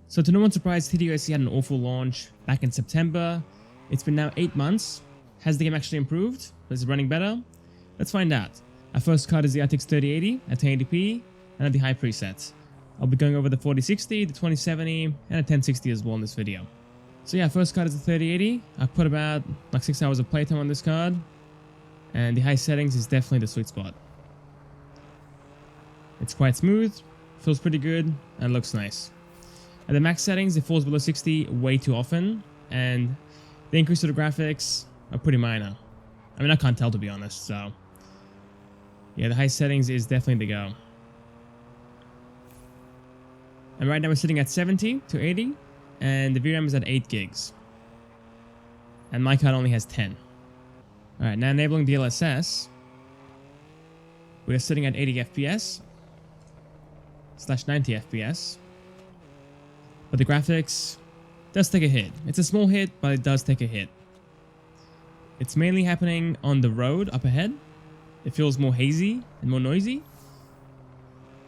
So to no one's surprise, TDOC had an awful launch back in September. It's been now 8 months. Has the game actually improved? Is it running better? Let's find out. Our first card is the RTX 3080 at 1080p and at the high presets. I'll be going over the 4060, the 2070, and a 1060 as well in this video. So yeah, first card is the 3080. I put about like 6 hours of playtime on this card, and the high settings is definitely the sweet spot. It's quite smooth, feels pretty good, and looks nice. At the max settings, it falls below 60 way too often, and the increase to the graphics are pretty minor. I mean, I can't tell to be honest, so yeah, the high settings is definitely the go. And right now we're sitting at 70 to 80, and the VRAM is at 8 gigs. And my card only has 10. Alright, now enabling DLSS, we are sitting at 80 FPS / 90 FPS. But the graphics does take a hit. It's a small hit, but it does take a hit. It's mainly happening on the road up ahead. It feels more hazy and more noisy,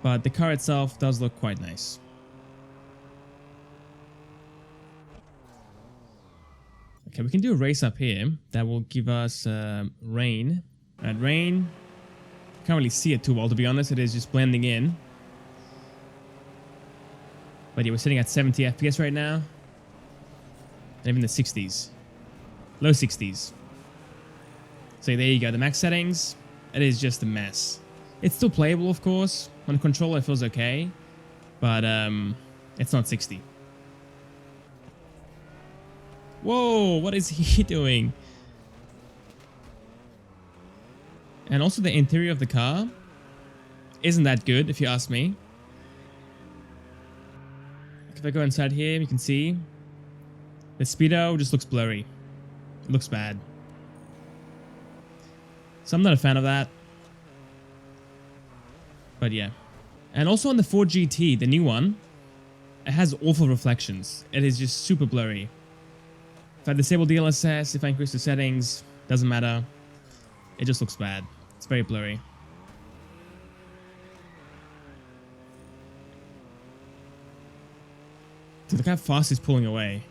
but the car itself does look quite nice. Okay, we can do a race up here. That will give us rain. At rain, can't really see it too well to be honest. It is just blending in. But yeah, we're sitting at 70 FPS right now. And even the 60s. Low 60s. So there you go, the max settings. It is just a mess. It's still playable, of course. On the controller it feels okay. But it's not 60. Whoa, what is he doing? And also the interior of the car isn't that good, if you ask me. If I go inside here, you can see the speedo just looks blurry. It looks bad. So I'm not a fan of that. But yeah. And also on the Ford GT, the new one, it has awful reflections. It is just super blurry. If I disable DLSS, if I increase the settings, doesn't matter. It just looks bad. It's very blurry. Dude, look how fast he's pulling away.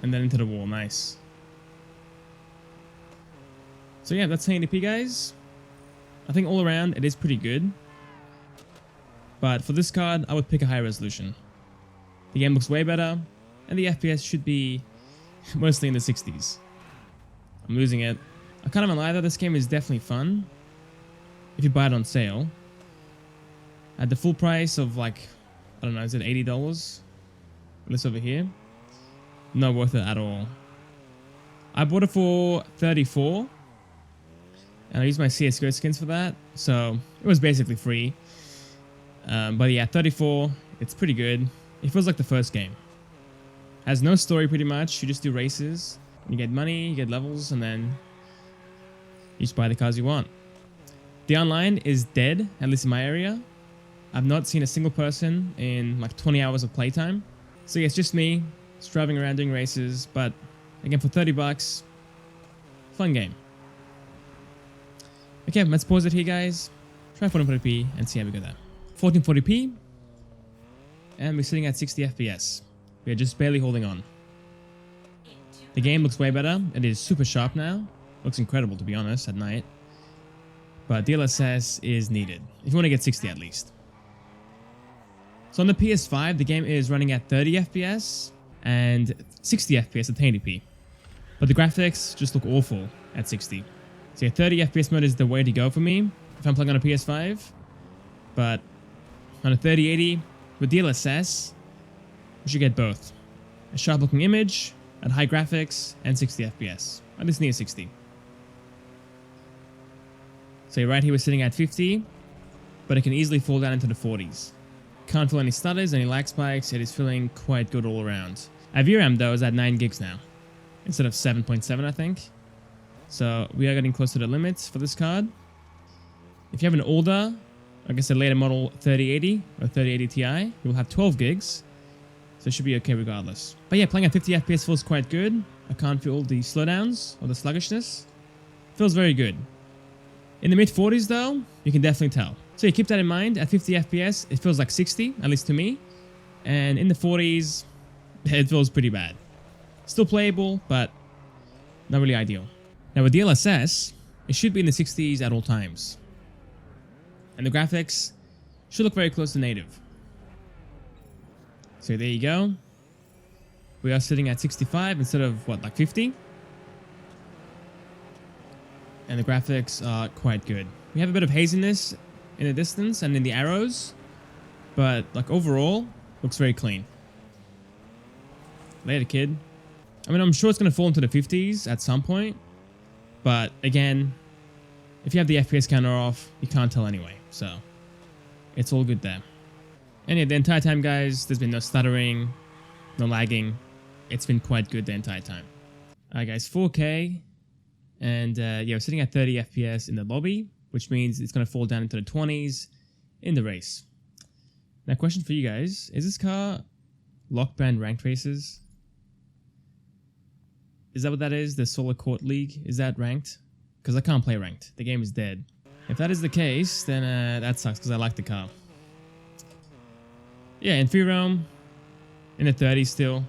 And then into the wall. Nice. So yeah, that's 1080p, guys. I think all around it is pretty good. But for this card, I would pick a higher resolution. The game looks way better, and the FPS should be mostly in the 60s. I'm losing it. I can't even lie though, this game is definitely fun if you buy it on sale. At the full price of like, I don't know, is it $80? This over here, not worth it at all. I bought it for $34, and I used my CSGO skins for that, so it was basically free. But yeah, $34, it's pretty good. It feels like the first game. Has no story pretty much. You just do races, you get money, you get levels, and then you just buy the cars you want. The online is dead, at least in my area. I've not seen a single person in like 20 hours of playtime. So yeah, it's just me, just driving around doing races, but again for 30 bucks, fun game. Okay, let's pause it here, guys. Try 1440p and see how we go there. 1440p, and we're sitting at 60 FPS. We're just barely holding on. The game looks way better. It is super sharp now. Looks incredible to be honest at night. But DLSS is needed if you want to get 60 at least. So on the PS5, the game is running at 30 FPS and 60 FPS at 1080p. But the graphics just look awful at 60. So yeah, 30 FPS mode is the way to go for me if I'm playing on a PS5. But on a 3080 with DLSS, you should get both. A sharp looking image at high graphics and 60 FPS. At least near 60. So right here we're sitting at 50, but it can easily fall down into the 40s. Can't feel any stutters, any lag spikes. It is feeling quite good all around. Our VRAM though is at 9 gigs now, instead of 7.7 I think. So we are getting close to the limits for this card. If you have an older, like I said, later model 3080 or 3080 Ti, you'll have 12 gigs. So it should be okay regardless. But yeah, playing at 50 FPS feels quite good. I can't feel the slowdowns or the sluggishness. Feels very good. In the mid 40s though, you can definitely tell. So you keep that in mind. At 50 FPS, it feels like 60, at least to me. And in the 40s, it feels pretty bad. Still playable, but not really ideal. Now with DLSS, it should be in the 60s at all times. And the graphics should look very close to native. So there you go. We are sitting at 65 instead of what, like 50? And the graphics are quite good. We have a bit of haziness in the distance and in the arrows, but like overall, looks very clean. Later, kid. I mean, I'm sure it's going to fall into the 50s at some point, but again, if you have the FPS counter off, you can't tell anyway, so it's all good there. And yeah, the entire time, guys, there's been no stuttering, no lagging. It's been quite good the entire time. Alright guys, 4K, and yeah, we're sitting at 30 FPS in the lobby, which means it's going to fall down into the 20s in the race. Now, question for you guys, is this car lock band ranked races? Is that what that is? The Solar Court League? Is that ranked? Because I can't play ranked. The game is dead. If that is the case, then that sucks because I like the car. Yeah, in free roam, in the 30s still.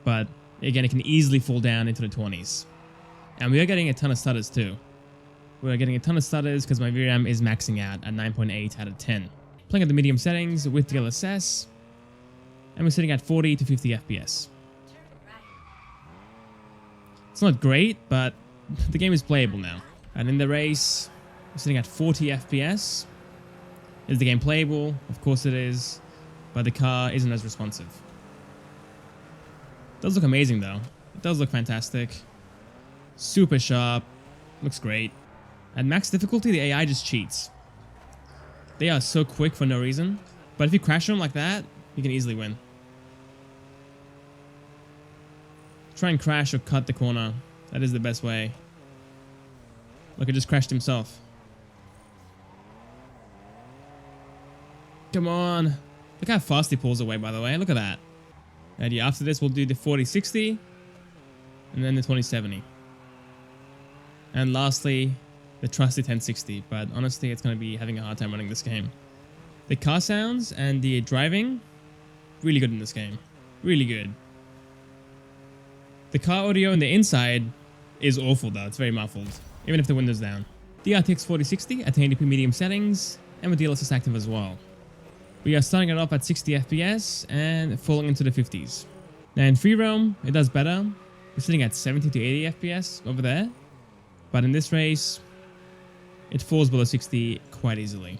But again, it can easily fall down into the 20s. And we are getting a ton of stutters too. We're getting a ton of stutters because my VRAM is maxing out at 9.8 out of 10. Playing at the medium settings with DLSS. And we're sitting at 40 to 50 FPS. It's not great, but the game is playable now. And in the race, we're sitting at 40 FPS. Is the game playable? Of course it is. But the car isn't as responsive. It does look amazing though. It does look fantastic. Super sharp. Looks great. At max difficulty, the AI just cheats. They are so quick for no reason. But if you crash them like that, you can easily win. Try and crash or cut the corner. That is the best way. Look, it just crashed himself. Come on. Look how fast he pulls away, by the way. Look at that. And yeah, after this, we'll do the 4060. And then the 2070. And lastly, the trusty 1060. But honestly, it's going to be having a hard time running this game. The car sounds and the driving, really good in this game. Really good. The car audio on the inside is awful though. It's very muffled, even if the window's down. The RTX 4060 at 1080p medium settings, and with DLSS active as well. We are starting it off at 60 FPS and falling into the 50s. Now in free roam, it does better. We're sitting at 70 to 80 FPS over there. But in this race, it falls below 60 quite easily.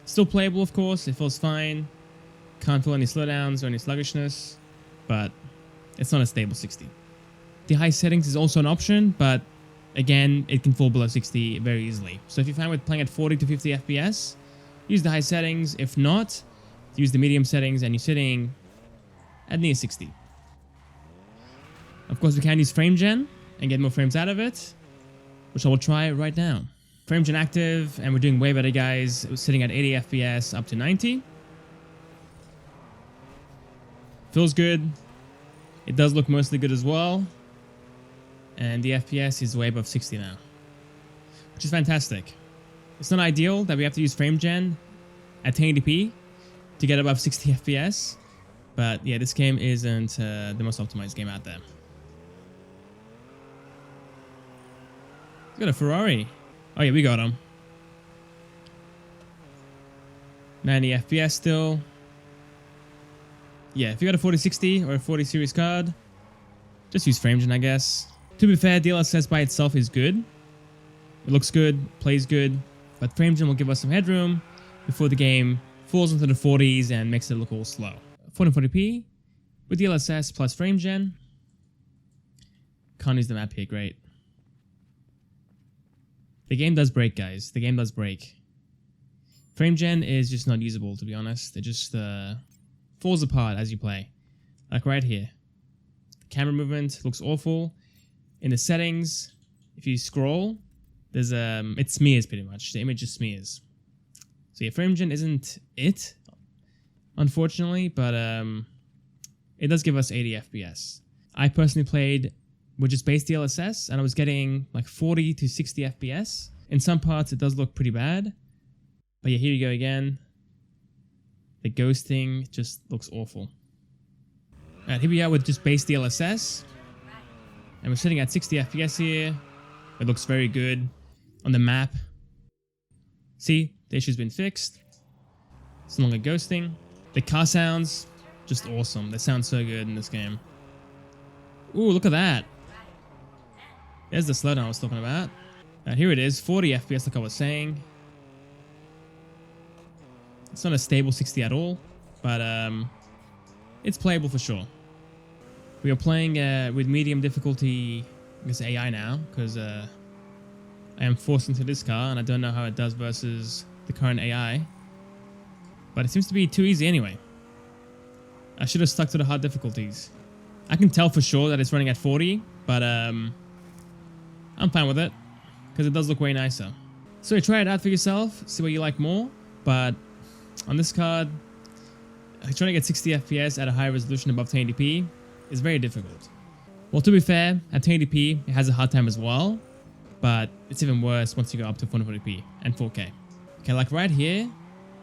Still playable, of course. It feels fine. Can't feel any slowdowns or any sluggishness. But it's not a stable 60. The high settings is also an option, but again, it can fall below 60 very easily. So if you're fine with playing at 40 to 50 FPS, use the high settings. If not, use the medium settings and you're sitting at near 60. Of course, we can use frame gen and get more frames out of it, which I will try right now. Frame gen active, and we're doing way better, guys. We're sitting at 80 FPS up to 90. Feels good. It does look mostly good as well. And the FPS is way above 60 now, which is fantastic. It's not ideal that we have to use frame gen at 1080p to get above 60 FPS. But yeah, this game isn't the most optimized game out there. Got a Ferrari. Oh yeah, we got him. 90 FPS still. Yeah, if you got a 4060 or a 40 series card, just use frame gen, I guess. To be fair, DLSS by itself is good. It looks good, plays good, but frame gen will give us some headroom before the game falls into the 40s and makes it look all slow. 1440p with DLSS plus frame gen. Can't use the map here, great. The game does break, guys. The game does break. Frame gen is just not usable, to be honest. It just falls apart as you play. Like right here. The camera movement looks awful. In the settings, if you scroll, there's it smears pretty much. The image just smears. So yeah, frame gen isn't it, unfortunately, but it does give us 80 FPS. I personally played with just base DLSS, and I was getting like 40 to 60 FPS. In some parts, it does look pretty bad. But yeah, here you go again. The ghosting just looks awful. Alright, here we are with just base DLSS. And we're sitting at 60 FPS here. It looks very good on the map. See, the issue's been fixed. It's no longer ghosting. The car sounds just awesome. They sound so good in this game. Ooh, look at that. There's the slowdown I was talking about. Here it is, 40 FPS like I was saying. It's not a stable 60 at all, but it's playable for sure. We are playing with medium difficulty, I guess AI now, because I am forced into this car and I don't know how it does versus the current AI. But it seems to be too easy anyway. I should have stuck to the hard difficulties. I can tell for sure that it's running at 40, but I'm fine with it because it does look way nicer. So try it out for yourself, see what you like more. But on this card, trying to get 60 FPS at a high resolution above 1080p is very difficult. Well, to be fair, at 1080p it has a hard time as well, but it's even worse once you go up to 440p and 4K. Okay, like right here,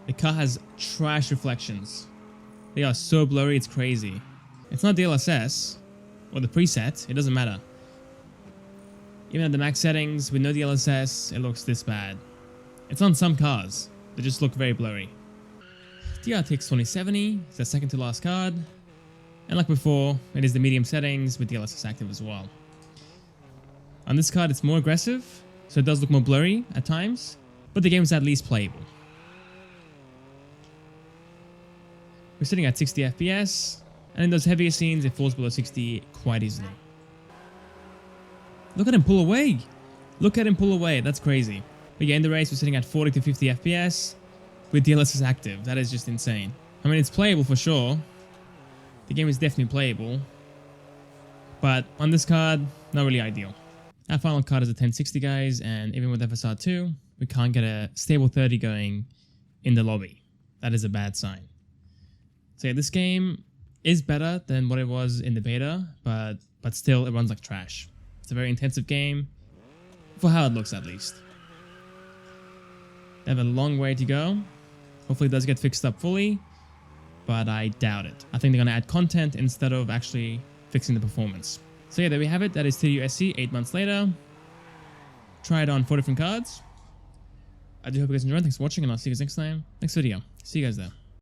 the car has trash reflections. They are so blurry, it's crazy. It's not DLSS or the preset, it doesn't matter. Even at the max settings with no DLSS, it looks this bad. It's on some cars, they just look very blurry. The RTX 2070 is the second to last card. And like before, it is the medium settings with DLSS active as well. On this card, it's more aggressive, so it does look more blurry at times, but the game is at least playable. We're sitting at 60 FPS, and in those heavier scenes, it falls below 60 quite easily. Look at him pull away! Look at him pull away, that's crazy. But yeah, in the race, we're sitting at 40 to 50 FPS with DLSS active. That is just insane. I mean, it's playable for sure. The game is definitely playable, but on this card, not really ideal. Our final card is a 1060, guys, and even with FSR2, we can't get a stable 30 going in the lobby. That is a bad sign. So yeah, this game is better than what it was in the beta, but still, it runs like trash. It's a very intensive game, for how it looks at least. They have a long way to go. Hopefully it does get fixed up fully, but I doubt it. I think they're going to add content instead of actually fixing the performance. So yeah, there we have it. That is TDUSC 8 months later. Try it on 4 different cards. I do hope you guys enjoyed. Thanks for watching, and I'll see you guys next time. Next video. See you guys there.